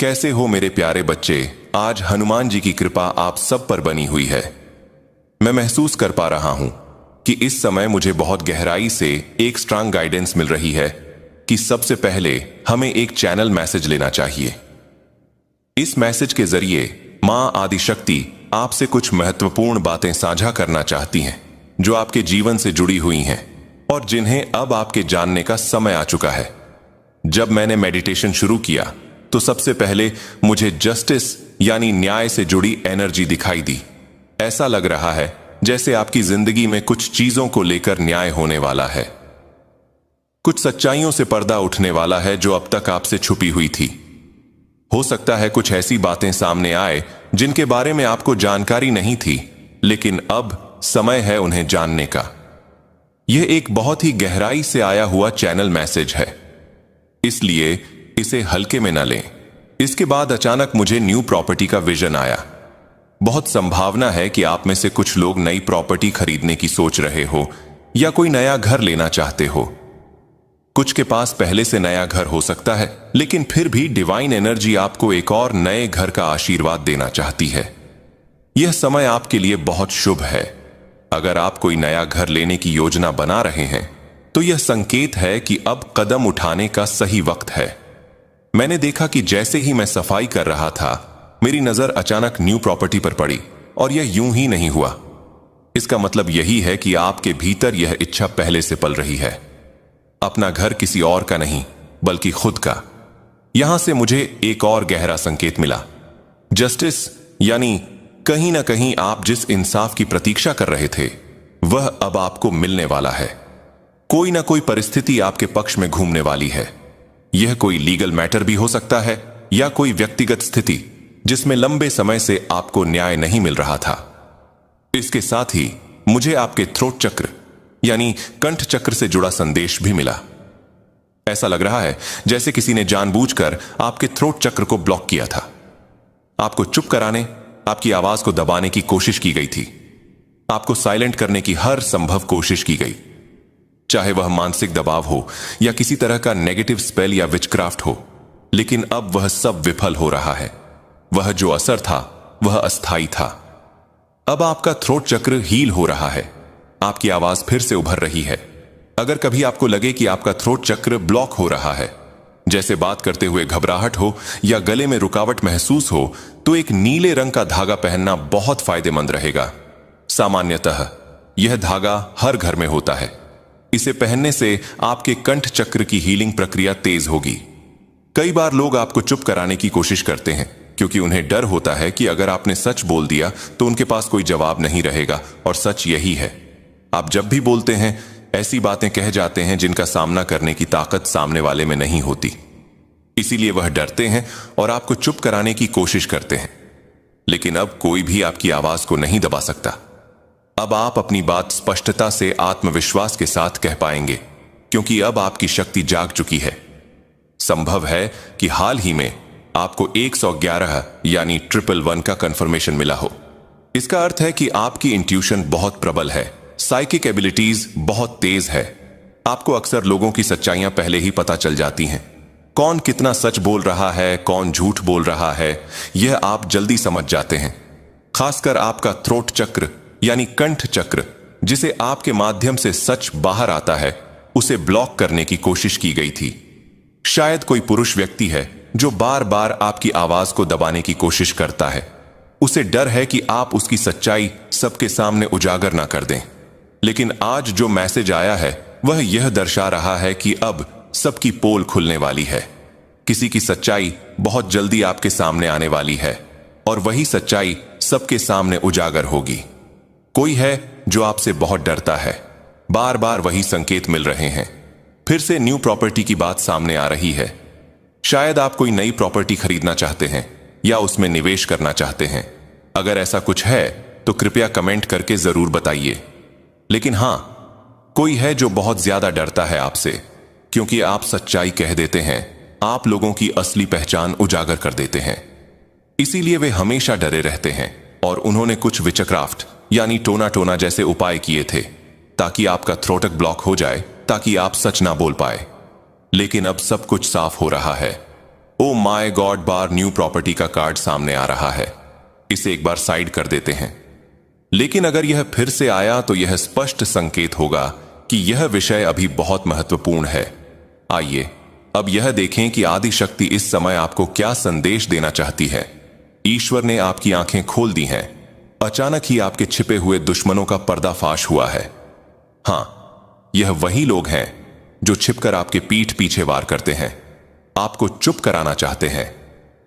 कैसे हो मेरे प्यारे बच्चे। आज हनुमान जी की कृपा आप सब पर बनी हुई है। मैं महसूस कर पा रहा हूं कि इस समय मुझे बहुत गहराई से एक स्ट्रांग गाइडेंस मिल रही है कि सबसे पहले हमें एक चैनल मैसेज लेना चाहिए। इस मैसेज के जरिए मां आदिशक्ति आपसे कुछ महत्वपूर्ण बातें साझा करना चाहती हैं जो आपके जीवन से जुड़ी हुई हैं और जिन्हें अब आपके जानने का समय आ चुका है। जब मैंने मेडिटेशन शुरू किया तो सबसे पहले मुझे जस्टिस यानी न्याय से जुड़ी एनर्जी दिखाई दी। ऐसा लग रहा है जैसे आपकी जिंदगी में कुछ चीजों को लेकर न्याय होने वाला है। कुछ सच्चाइयों से पर्दा उठने वाला है जो अब तक आपसे छुपी हुई थी। हो सकता है कुछ ऐसी बातें सामने आए जिनके बारे में आपको जानकारी नहीं थी, लेकिन अब समय है उन्हें जानने का। यह एक बहुत ही गहराई से आया हुआ चैनल मैसेज है, इसलिए इसे हल्के में न लें। इसके बाद अचानक मुझे न्यू प्रॉपर्टी का विजन आया। बहुत संभावना है कि आप में से कुछ लोग नई प्रॉपर्टी खरीदने की सोच रहे हो या कोई नया घर लेना चाहते हो। कुछ के पास पहले से नया घर हो सकता है, लेकिन फिर भी डिवाइन एनर्जी आपको एक और नए घर का आशीर्वाद देना चाहती है। यह समय आपके लिए बहुत शुभ है। अगर आप कोई नया घर लेने की योजना बना रहे हैं तो यह संकेत है कि अब कदम उठाने का सही वक्त है। मैंने देखा कि जैसे ही मैं सफाई कर रहा था, मेरी नजर अचानक न्यू प्रॉपर्टी पर पड़ी और यह यूं ही नहीं हुआ। इसका मतलब यही है कि आपके भीतर यह इच्छा पहले से पल रही है। अपना घर किसी और का नहीं बल्कि खुद का। यहां से मुझे एक और गहरा संकेत मिला। जस्टिस यानी कहीं ना कहीं आप जिस इंसाफ की प्रतीक्षा कर रहे थे वह अब आपको मिलने वाला है। कोई ना कोई परिस्थिति आपके पक्ष में घूमने वाली है। यह कोई लीगल मैटर भी हो सकता है या कोई व्यक्तिगत स्थिति जिसमें लंबे समय से आपको न्याय नहीं मिल रहा था। इसके साथ ही मुझे आपके थ्रोट चक्र यानी कंठ चक्र से जुड़ा संदेश भी मिला। ऐसा लग रहा है जैसे किसी ने जानबूझकर आपके थ्रोट चक्र को ब्लॉक किया था। आपको चुप कराने, आपकी आवाज को दबाने की कोशिश की गई थी। आपको साइलेंट करने की हर संभव कोशिश की गई, चाहे वह मानसिक दबाव हो या किसी तरह का नेगेटिव स्पेल या विचक्राफ्ट हो। लेकिन अब वह सब विफल हो रहा है। वह जो असर था वह अस्थायी था। अब आपका थ्रोट चक्र हील हो रहा है। आपकी आवाज फिर से उभर रही है। अगर कभी आपको लगे कि आपका थ्रोट चक्र ब्लॉक हो रहा है, जैसे बात करते हुए घबराहट हो या गले में रुकावट महसूस हो, तो एक नीले रंग का धागा पहनना बहुत फायदेमंद रहेगा। सामान्यतः यह धागा हर घर में होता है। इसे पहनने से आपके कंठ चक्र की हीलिंग प्रक्रिया तेज होगी। कई बार लोग आपको चुप कराने की कोशिश करते हैं क्योंकि उन्हें डर होता है कि अगर आपने सच बोल दिया तो उनके पास कोई जवाब नहीं रहेगा, और सच यही है। आप जब भी बोलते हैं ऐसी बातें कह जाते हैं जिनका सामना करने की ताकत सामने वाले में नहीं होती। इसीलिए वह डरते हैं और आपको चुप कराने की कोशिश करते हैं। लेकिन अब कोई भी आपकी आवाज को नहीं दबा सकता। अब आप अपनी बात स्पष्टता से आत्मविश्वास के साथ कह पाएंगे क्योंकि अब आपकी शक्ति जाग चुकी है। संभव है कि हाल ही में आपको 111 यानी 111 का कंफर्मेशन मिला हो। इसका अर्थ है कि आपकी इंट्यूशन बहुत प्रबल है, साइकिक एबिलिटीज बहुत तेज है। आपको अक्सर लोगों की सच्चाइयां पहले ही पता चल जाती हैं। कौन कितना सच बोल रहा है, कौन झूठ बोल रहा है, यह आप जल्दी समझ जाते हैं। खासकर आपका थ्रोट चक्र यानी कंठ चक्र, जिसे आपके माध्यम से सच बाहर आता है, उसे ब्लॉक करने की कोशिश की गई थी। शायद कोई पुरुष व्यक्ति है जो बार बार आपकी आवाज को दबाने की कोशिश करता है। उसे डर है कि आप उसकी सच्चाई सबके सामने उजागर ना कर दें। लेकिन आज जो मैसेज आया है वह यह दर्शा रहा है कि अब सबकी पोल खुलने वाली है। किसी की सच्चाई बहुत जल्दी आपके सामने आने वाली है और वही सच्चाई सबके सामने उजागर होगी। कोई है जो आपसे बहुत डरता है। बार बार वही संकेत मिल रहे हैं। फिर से न्यू प्रॉपर्टी की बात सामने आ रही है। शायद आप कोई नई प्रॉपर्टी खरीदना चाहते हैं या उसमें निवेश करना चाहते हैं। अगर ऐसा कुछ है तो कृपया कमेंट करके जरूर बताइए। लेकिन हां, कोई है जो बहुत ज्यादा डरता है आपसे क्योंकि आप सच्चाई कह देते हैं। आप लोगों की असली पहचान उजागर कर देते हैं। इसीलिए वे हमेशा डरे रहते हैं और उन्होंने कुछ विचक्राफ्ट यानी टोना टोना जैसे उपाय किए थे ताकि आपका थ्रोटक ब्लॉक हो जाए, ताकि आप सच ना बोल पाए। लेकिन अब सब कुछ साफ हो रहा है। Oh my God, bar new property का कार्ड सामने आ रहा है, इसे एक बार साइड कर देते हैं। लेकिन अगर यह फिर से आया तो यह स्पष्ट संकेत होगा कि यह विषय अभी बहुत महत्वपूर्ण है। आइए अब यह देखें कि आदि शक्ति इस समय आपको क्या संदेश देना चाहती है। ईश्वर ने आपकी आंखें खोल दी हैं। अचानक ही आपके छिपे हुए दुश्मनों का पर्दाफाश हुआ है। हां, यह वही लोग हैं जो छिपकर आपके पीठ पीछे वार करते हैं, आपको चुप कराना चाहते हैं,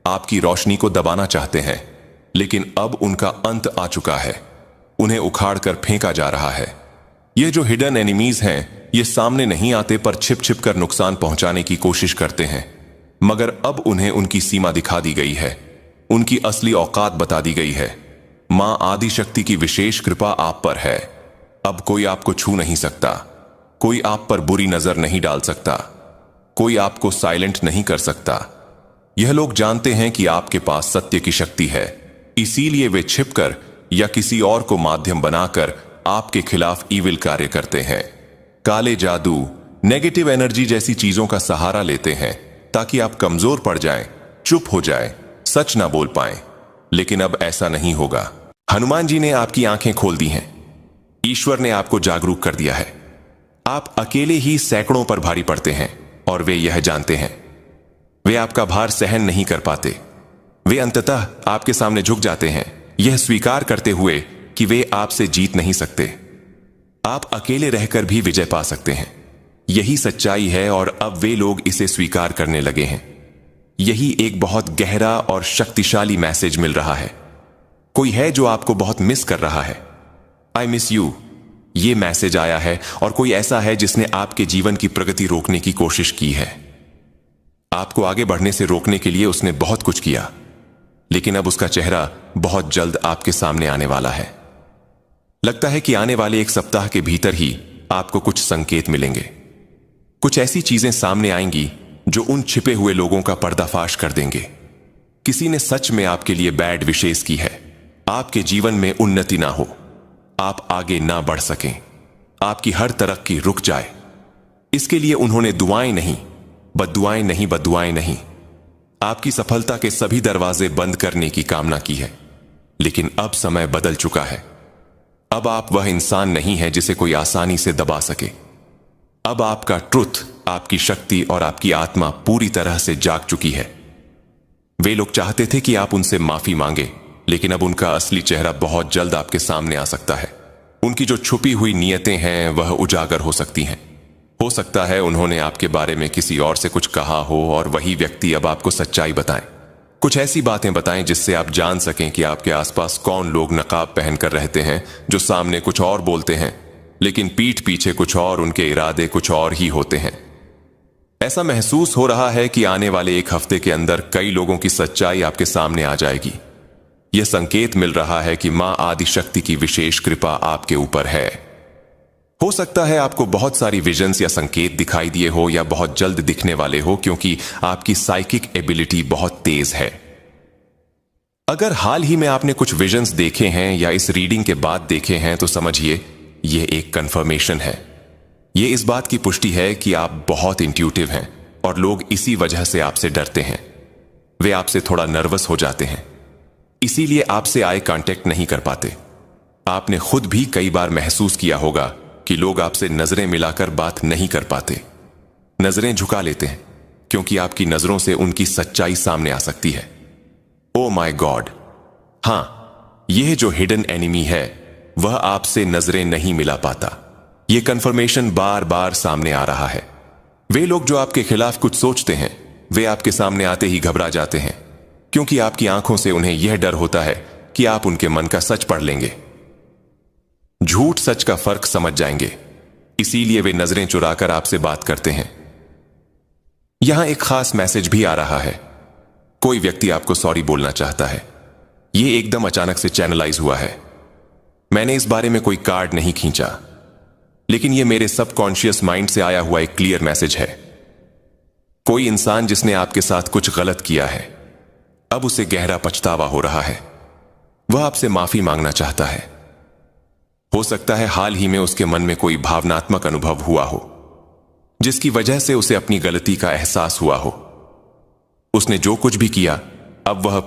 आपकी रोशनी को दबाना चाहते हैं। लेकिन अब उनका अंत आ चुका है। उन्हें उखाड़कर फेंका जा रहा है। ये जो हिडन एनिमीज हैं, ये सामने नहीं आते पर छिप छिप कर नुकसान पहुंचाने की कोशिश करते हैं। मगर अब उन्हें उनकी सीमा दिखा दी गई है, उनकी असली औकात बता दी गई है। मां आदि शक्ति की विशेष कृपा आप पर है। अब कोई आपको छू नहीं सकता, कोई आप पर बुरी नजर नहीं डाल सकता, कोई आपको साइलेंट नहीं कर सकता। यह लोग जानते हैं कि आपके पास सत्य की शक्ति है, इसीलिए वे छिपकर या किसी और को माध्यम बनाकर आपके खिलाफ ईविल कार्य करते हैं। काले जादू, नेगेटिव एनर्जी जैसी चीजों का सहारा लेते हैं ताकि आप कमजोर पड़ जाएं, चुप हो जाएं, सच ना बोल पाएं। लेकिन अब ऐसा नहीं होगा। हनुमान जी ने आपकी आंखें खोल दी हैं। ईश्वर ने आपको जागरूक कर दिया है। आप अकेले ही सैकड़ों पर भारी पड़ते हैं और वे यह जानते हैं। वे आपका भार सहन नहीं कर पाते। वे अंततः आपके सामने झुक जाते हैं, यह स्वीकार करते हुए कि वे आपसे जीत नहीं सकते। आप अकेले रहकर भी विजय पा सकते हैं। यही सच्चाई है और अब वे लोग इसे स्वीकार करने लगे हैं। यही एक बहुत गहरा और शक्तिशाली मैसेज मिल रहा है। कोई है जो आपको बहुत मिस कर रहा है। आई मिस यू, ये मैसेज आया है और कोई ऐसा है जिसने आपके जीवन की प्रगति रोकने की कोशिश की है। आपको आगे बढ़ने से रोकने के लिए उसने बहुत कुछ किया, लेकिन अब उसका चेहरा बहुत जल्द आपके सामने आने वाला है। लगता है कि आने वाले एक सप्ताह के भीतर ही आपको कुछ संकेत मिलेंगे। कुछ ऐसी चीजें सामने आएंगी जो उन छिपे हुए लोगों का पर्दाफाश कर देंगे। किसी ने सच में आपके लिए बैड विशेष की है। आपके जीवन में उन्नति ना हो, आप आगे ना बढ़ सकें, आपकी हर तरक्की रुक जाए। इसके लिए उन्होंने दुआएं नहीं, बद्दुआएं नहीं, आपकी सफलता के सभी दरवाजे बंद करने की कामना की है। लेकिन अब समय बदल चुका है। अब आप वह इंसान नहीं है जिसे कोई आसानी से दबा सके। अब आपका ट्रुथ, आपकी शक्ति और आपकी आत्मा पूरी तरह से जाग चुकी है। वे लोग चाहते थे कि आप उनसे माफी मांगे, लेकिन अब उनका असली चेहरा बहुत जल्द आपके सामने आ सकता है। उनकी जो छुपी हुई नीयतें हैं वह उजागर हो सकती हैं। हो सकता है उन्होंने आपके बारे में किसी और से कुछ कहा हो और वही व्यक्ति अब आपको सच्चाई बताएं। कुछ ऐसी बातें बताएं जिससे आप जान सकें कि आपके आसपास कौन लोग नकाब पहनकर रहते हैं, जो सामने कुछ और बोलते हैं लेकिन पीठ पीछे कुछ और, उनके इरादे कुछ और ही होते हैं। ऐसा महसूस हो रहा है कि आने वाले एक हफ्ते के अंदर कई लोगों की सच्चाई आपके सामने आ जाएगी। यह संकेत मिल रहा है कि मां आदि शक्ति की विशेष कृपा आपके ऊपर है। हो सकता है आपको बहुत सारी विजन्स या संकेत दिखाई दिए हो या बहुत जल्द दिखने वाले हो, क्योंकि आपकी साइकिक एबिलिटी बहुत तेज है। अगर हाल ही में आपने कुछ विजन्स देखे हैं या इस रीडिंग के बाद देखे हैं तो समझिए यह एक कंफर्मेशन है। यह इस बात की पुष्टि है कि आप बहुत इंट्यूटिव हैं और लोग इसी वजह से आपसे डरते हैं। वे आपसे थोड़ा नर्वस हो जाते हैं, इसीलिए आपसे आई कांटेक्ट नहीं कर पाते। आपने खुद भी कई बार महसूस किया होगा कि लोग आपसे नजरें मिलाकर बात नहीं कर पाते, नजरें झुका लेते हैं क्योंकि आपकी नजरों से उनकी सच्चाई सामने आ सकती है। ओ माय गॉड, हां, यह जो हिडन एनिमी है वह आपसे नजरें नहीं मिला पाता। यह कंफर्मेशन बार बार सामने आ रहा है। वे लोग जो आपके खिलाफ कुछ सोचते हैं वे आपके सामने आते ही घबरा जाते हैं, क्योंकि आपकी आंखों से उन्हें यह डर होता है कि आप उनके मन का सच पढ़ लेंगे, झूठ सच का फर्क समझ जाएंगे। इसीलिए वे नजरें चुराकर आपसे बात करते हैं। यहां एक खास मैसेज भी आ रहा है। कोई व्यक्ति आपको सॉरी बोलना चाहता है। यह एकदम अचानक से चैनलाइज हुआ है। मैंने इस बारे में कोई कार्ड नहीं खींचा, लेकिन यह मेरे सबकॉन्शियस माइंड से आया हुआ एक क्लियर मैसेज है। कोई इंसान जिसने आपके साथ कुछ गलत किया है, अब उसे गहरा पछतावा हो रहा है। वह आपसे माफी मांगना चाहता है। हो सकता है हाल ही में उसके मन में कोई भावनात्मक अनुभव हुआ हो जिसकी वजह से उसे अपनी गलती का एहसास हुआ हो। उसने जो कुछ भी किया अब वह